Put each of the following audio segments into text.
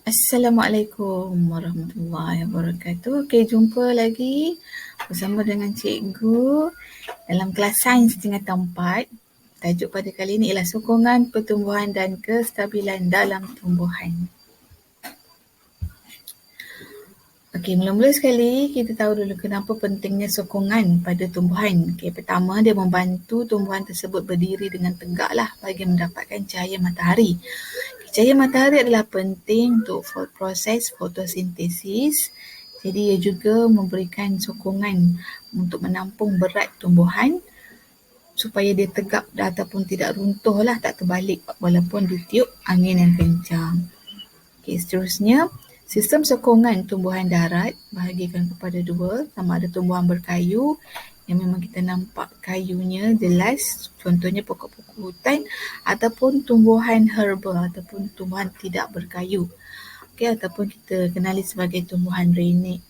Assalamualaikum warahmatullahi wabarakatuh. Okey, jumpa lagi bersama dengan cikgu dalam kelas Sains tingkatan 4. Tajuk pada kali ini ialah sokongan pertumbuhan dan kestabilan dalam tumbuhan. Okey, mula-mula sekali kita tahu dulu kenapa pentingnya sokongan pada tumbuhan. Okey, pertama dia membantu tumbuhan tersebut berdiri dengan tegaklah bagi mendapatkan cahaya matahari. Cahaya matahari adalah penting untuk proses fotosintesis. Jadi ia juga memberikan sokongan untuk menampung berat tumbuhan supaya dia tegak ataupun tidak runtuh lah, tak terbalik walaupun ditiup angin yang kencang. Okey, seterusnya sistem sokongan tumbuhan darat bahagikan kepada dua, sama ada tumbuhan berkayu yang memang kita nampak kayunya jelas, contohnya pokok-pokok hutan, ataupun tumbuhan herba ataupun tumbuhan tidak berkayu. Okey, ataupun kita kenali sebagai tumbuhan reinik.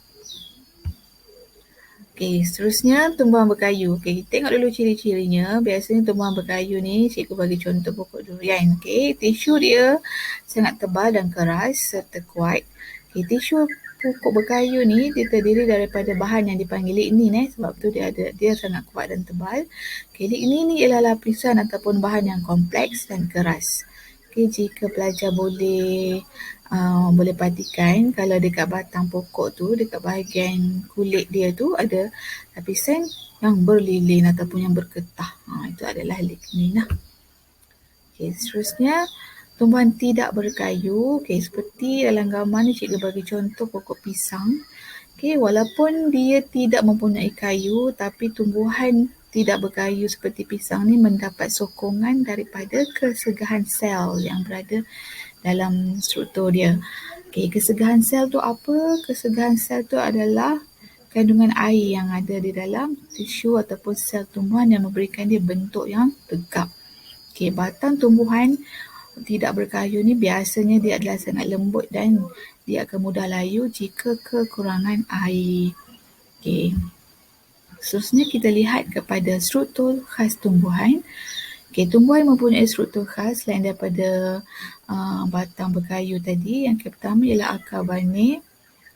Okey, seterusnya tumbuhan berkayu. Okey, tengok dulu ciri-cirinya. Biasanya tumbuhan berkayu ni cikgu bagi contoh pokok durian. Okey, tisu dia sangat tebal dan keras serta kuat. Okey, tisu pokok berkayu ni dia terdiri daripada bahan yang dipanggil lignin sebab tu dia sangat kuat dan tebal. Okey, lignin ni ialah lapisan ataupun bahan yang kompleks dan keras. Okey, jika pelajar boleh perhatikan kalau dekat batang pokok tu, dekat bahagian kulit dia tu ada lapisan yang berlilin ataupun yang bergetah. Itu adalah lignin lah. Okey, seterusnya tumbuhan tidak berkayu. Okey, seperti dalam gambar ni cikgu bagi contoh pokok pisang. Okey, walaupun dia tidak mempunyai kayu tapi tumbuhan tidak berkayu seperti pisang ni mendapat sokongan daripada kesegahan sel yang berada dalam struktur dia. Okey, kesegahan sel tu apa? Kesegahan sel tu adalah kandungan air yang ada di dalam tisu ataupun sel tumbuhan yang memberikan dia bentuk yang tegap. Okey, batang tumbuhan tidak berkayu ni biasanya dia adalah sangat lembut dan dia akan mudah layu jika kekurangan air. Okey. Seterusnya kita lihat kepada struktur khas tumbuhan. Okey, tumbuhan mempunyai struktur khas selain daripada batang berkayu tadi. Yang pertama ialah akar banik,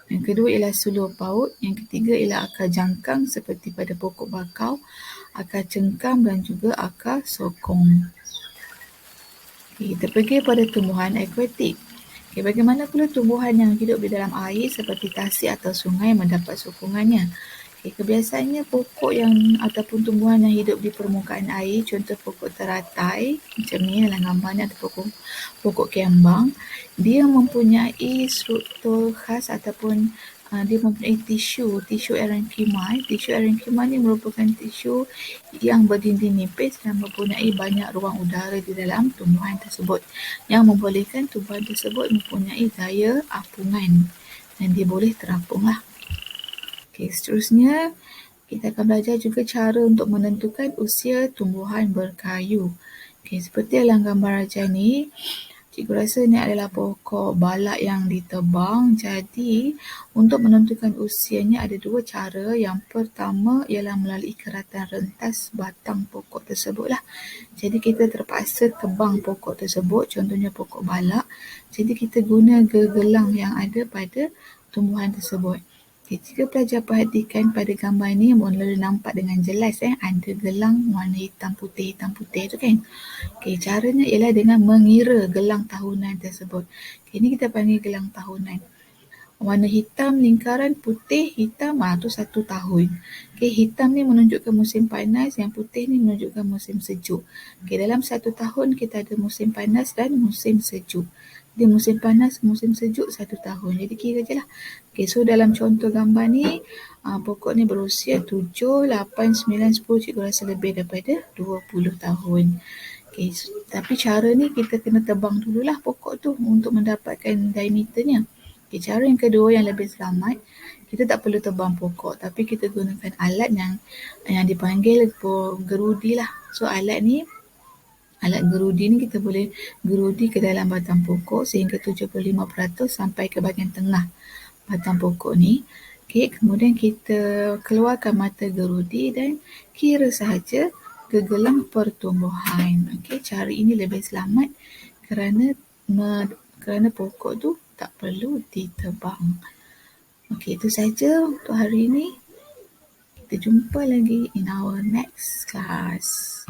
yang kedua ialah sulur paut, yang ketiga ialah akar jangkang seperti pada pokok bakau, akar cengkam dan juga akar sokong. Okay, kita pergi pada tumbuhan akuatik. Okay, bagaimana pula tumbuhan yang hidup di dalam air seperti tasik atau sungai mendapat sokongannya? Okay, kebiasaannya pokok yang ataupun tumbuhan yang hidup di permukaan air, contoh pokok teratai macam ni dalam gambarnya, atau pokok kembang, dia mempunyai struktur khas ataupun dia mempunyai tisu erenkima. Tisu erenkima ni merupakan tisu yang berdinding nipis dan mempunyai banyak ruang udara di dalam tumbuhan tersebut yang membolehkan tumbuhan tersebut mempunyai daya apungan dan dia boleh terapung lah. Okey, seterusnya kita akan belajar juga cara untuk menentukan usia tumbuhan berkayu. Okey, seperti dalam gambar raja ni, cikgu rasa ni adalah pokok balak yang ditebang. Jadi, untuk menentukan usianya ada dua cara. Yang pertama ialah melalui keratan rentas batang pokok tersebut lah. Jadi, kita terpaksa tebang pokok tersebut, contohnya pokok balak. Jadi, kita guna gelang yang ada pada tumbuhan tersebut. Okay, jika pelajar perhatikan pada gambar ni, boleh nampak dengan jelas ada gelang warna hitam putih tu kan. Okay, caranya ialah dengan mengira gelang tahunan tersebut. Okay, ini kita panggil gelang tahunan. Warna hitam lingkaran, putih hitam, tu 1 tahun. Okay, hitam ni menunjukkan musim panas, yang putih ni menunjukkan musim sejuk. Okay, dalam 1 tahun kita ada musim panas dan musim sejuk. Dia musim panas, musim sejuk 1 tahun. Jadi kira je lah. Okay, so dalam contoh gambar ni, pokok ni berusia 7, 8, 9, 10, cikgu rasa lebih daripada 20 tahun. Okay, tapi cara ni kita kena tebang dululah pokok tu untuk mendapatkan diameternya. Okay, cara yang kedua yang lebih selamat, kita tak perlu tebang pokok tapi kita gunakan alat yang dipanggil gerudi lah. So alat gerudi ni kita boleh gerudi ke dalam batang pokok sehingga 75% sampai ke bahagian tengah batang pokok ni. Okay, kemudian kita keluarkan mata gerudi dan kira sahaja kegelang pertumbuhan. Okay, cara ini lebih selamat kerana kerana pokok tu tak perlu ditebang. Okey, itu saja untuk hari ini. Kita jumpa lagi in our next class.